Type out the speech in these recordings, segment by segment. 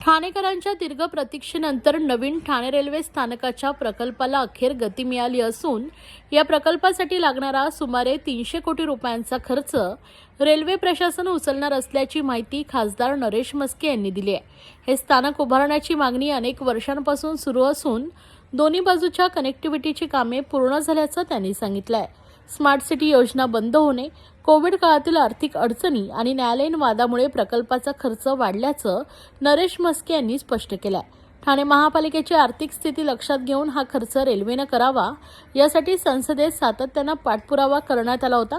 ठाणेकरांच्या दीर्घ प्रतीक्षेनंतर नवीन ठाणे रेल्वे स्थानकाच्या प्रकल्पाला अखेर गती मिळाली असून या प्रकल्पासाठी लागणारा सुमारे 300 कोटी रुपयांचा खर्च रेल्वे प्रशासन उचलणार असल्याची माहिती खासदार नरेश म्हस्के यांनी दिली आहे. हे स्थानक उभारण्याची मागणी अनेक वर्षांपासून सुरू असून दोन्ही बाजूच्या कनेक्टिव्हिटीची कामे पूर्ण झाल्याचं त्यांनी सांगितलं आहे. स्मार्ट सिटी योजना बंद होणे, कोविड काळातील आर्थिक अडचणी आणि न्यायालयीन वादामुळे प्रकल्पाचा खर्च वाढल्याचं नरेश म्हस्के यांनी स्पष्ट केलं आहे. ठाणे महापालिकेची आर्थिक स्थिती लक्षात घेऊन हा खर्च रेल्वेनं करावा यासाठी संसदेत सातत्यानं पाठपुरावा करण्यात आला होता.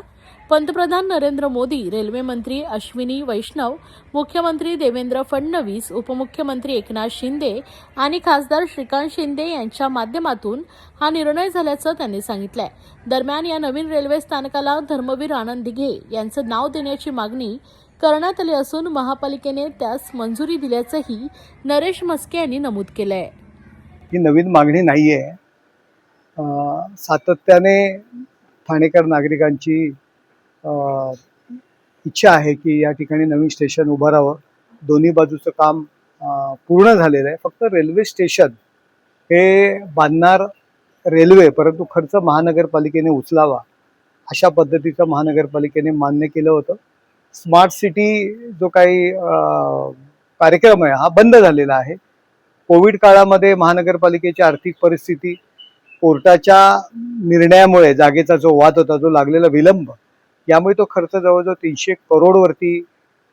पंतप्रधान नरेंद्र मोदी, रेल्वे मंत्री अश्विनी वैष्णव, मुख्यमंत्री देवेंद्र फडणवीस, उपमुख्यमंत्री एकनाथ शिंदे आणि खासदार श्रीकांत शिंदे यांच्या माध्यमातून हा निर्णय झाल्याचं त्यांनी सांगितलंय. दरम्यान या नवीन रेल्वे स्थानकाला धर्मवीर आनंद दिघे यांचं नाव देण्याची मागणी करण्यात आली असून महापालिकेने त्यास मंजुरी दिल्याचंही नरेश म्हस्के यांनी नमूद केलंय. ही नवीन मागणी नाहीये. सातत्याने ठाणेकर नागरिकांची इच्छा आहे की या ठिकाणी नवीन स्टेशन उभं राहावं. दोन्ही बाजूचं काम पूर्ण झालेलं आहे. फक्त रेल्वे स्टेशन हे बांधणार रेल्वे, परंतु खर्च महानगरपालिकेने उचलावा अशा पद्धतीचं महानगरपालिकेने मान्य केलं होतं. स्मार्ट सिटी जो काही कार्यक्रम आहे हा बंद झालेला आहे. कोविड काळामध्ये महानगरपालिकेची आर्थिक परिस्थिती, कोर्टाच्या निर्णयामुळे जागेचा जो वाद होता, जो लागलेला विलंब, यामुळे तो खर्च जवळजवळ 300 करोडवरती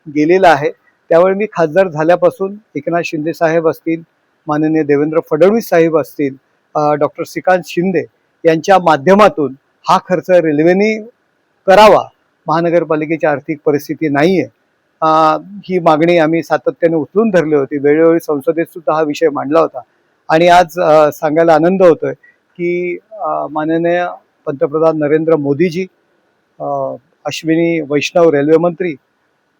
गेलेला आहे. त्यामुळे मी खासदार झाल्यापासून एकनाथ शिंदे साहेब असतील, माननीय देवेंद्र फडणवीस साहेब असतील, डॉक्टर श्रीकांत शिंदे यांच्या माध्यमातून हा खर्च रेल्वेने करावा. महानगरपालिकेची आर्थिक परिस्थिती नाही आहे ही मागणी आम्ही सातत्याने उचलून धरली होती. वेळोवेळी संसदेत सुद्धा हा विषय मांडला होता आणि आज सांगायला आनंद होतोय की माननीय पंतप्रधान नरेंद्र मोदीजी, अश्विनी वैष्णव रेल्वे मंत्री,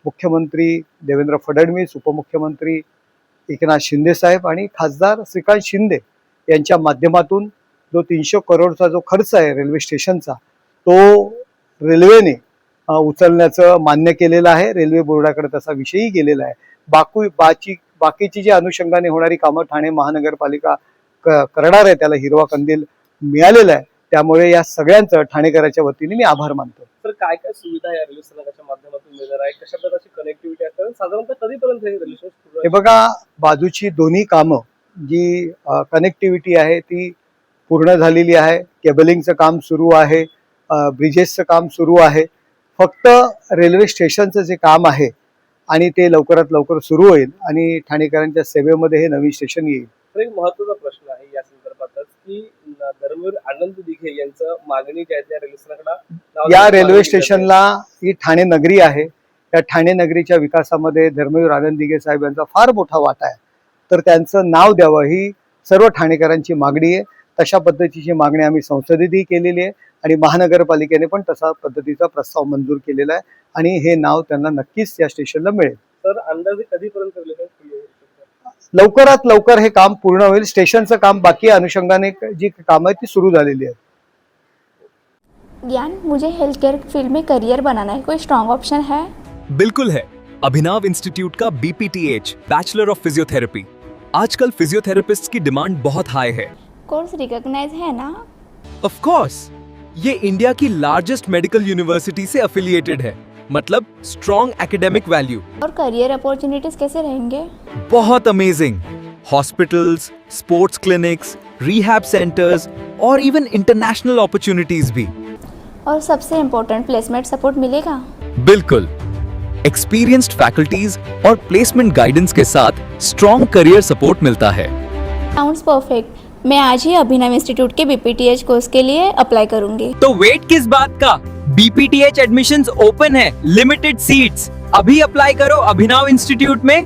मुख्यमंत्री देवेंद्र फडणवीस, उपमुख्यमंत्री एकनाथ शिंदे साहेब आणि खासदार श्रीकांत शिंदे यांच्या माध्यमातून जो 300 करोडचा जो खर्च आहे रेल्वे स्टेशनचा, तो रेल्वेने उचलण्याचं मान्य केलेलं आहे. रेल्वे बोर्डाकडे तसा विषयही गेलेला आहे. बाकीची जी अनुषंगाने होणारी कामं ठाणे महानगरपालिका करणार आहे, त्याला हिरवा कंदील मिळालेला आहे. त्यामुळे या सगळ्यांचं ठाणेकरांच्या वतीने मी आभार मानतो. तर काय काय सुविधा या रेल्वे स्थानकाच्या माध्यमातून मिळणार आहे? कशा प्रकारची कनेक्टिव्हिटी आहे? साधारणतः कधीपर्यंत हे रेल्वे स्टेशन? हे बघा, बाजूची दोन्ही कामं जी कनेक्टिव्हिटी आहे ती पूर्ण झालेली आहे. केबलिंगचं काम सुरू आहे, ब्रिजेसचं काम सुरू आहे. फक्त रेल्वे स्टेशनचं जे काम आहे आणि ते लवकरात लवकर सुरू होईल आणि ठाणेकरांच्या सेवेमध्ये हे नवीन स्टेशन येईल. तर एक महत्त्वाचा प्रश्न आहे या संदर्भातच की धर्मवीर आनंद दिघे यांचं मागणी जी आहे त्या रेल्वे स्थानकाला, या रेल्वे स्टेशनला ही ठाणे नगरी आहे. या ठाणे नगरीच्या विकासामध्ये धर्मवीर आनंद दिघे साहेब यांचा फार मोठा वाटा आहे. तर त्यांचं नाव द्यावं ही सर्व ठाणेकरांची मागणी आहे. तशा पद्धतीची मागणी आम्ही संसदेतही केलेली आहे आणि महानगरपालिकेने पण तसा पद्धतीचा प्रस्ताव मंजूर केलेला आहे आणि हे नाव त्यांना नक्कीच या स्टेशनला मिळेल. तर अंदाजे कधीपर्यंत रेल्वे लवकरात लवकर हे काम पूर्ण होईल. स्टेशनचं काम बाकी अनुषंगाने जी काम आहे ती सुरू झालेली आहे. ज्ञान, मुझे हेल्थ केयर फील्ड में करियर बनाना है, कोई स्ट्रॉन्ग ऑप्शन है? बिल्कुल है। अभिनव इंस्टीट्यूट का BPTH, बैचलर ऑफ फिजियोथेरेपी। आजकल फिजियोथेरेपिस्ट की डिमांड बहुत हाई है। कोर्स रिकॉग्नाइज है ना? ऑफ कोर्स, ये इंडिया की लार्जेस्ट मेडिकल यूनिवर्सिटी से एफिलिएटेड है, मतलब स्ट्रॉन्ग एकेडमिक वैल्यू। और करियर अपॉर्चुनिटीज कैसे रहेंगे? बहुत amazing. Hospitals, sports clinics, rehab centres और इवन इंटरनेशनल अपॉर्चुनिटीज भी। और सबसे इम्पोर्टेंट, प्लेसमेंट सपोर्ट मिलेगा? बिल्कुल। एक्सपीरियंस्ड फैकल्टीज और प्लेसमेंट गाइडेंस के साथ स्ट्रॉन्ग करियर सपोर्ट मिलता है। Sounds perfect. मैं आज ही अभिनव इंस्टीट्यूट के BPTH कोर्स के लिए अप्लाई करूंगी। तो वेट किस बात का? BPTH एडमिशंस ओपन है, लिमिटेड सीट्स। अभी अप्लाई करो अभिनव इंस्टीट्यूट में।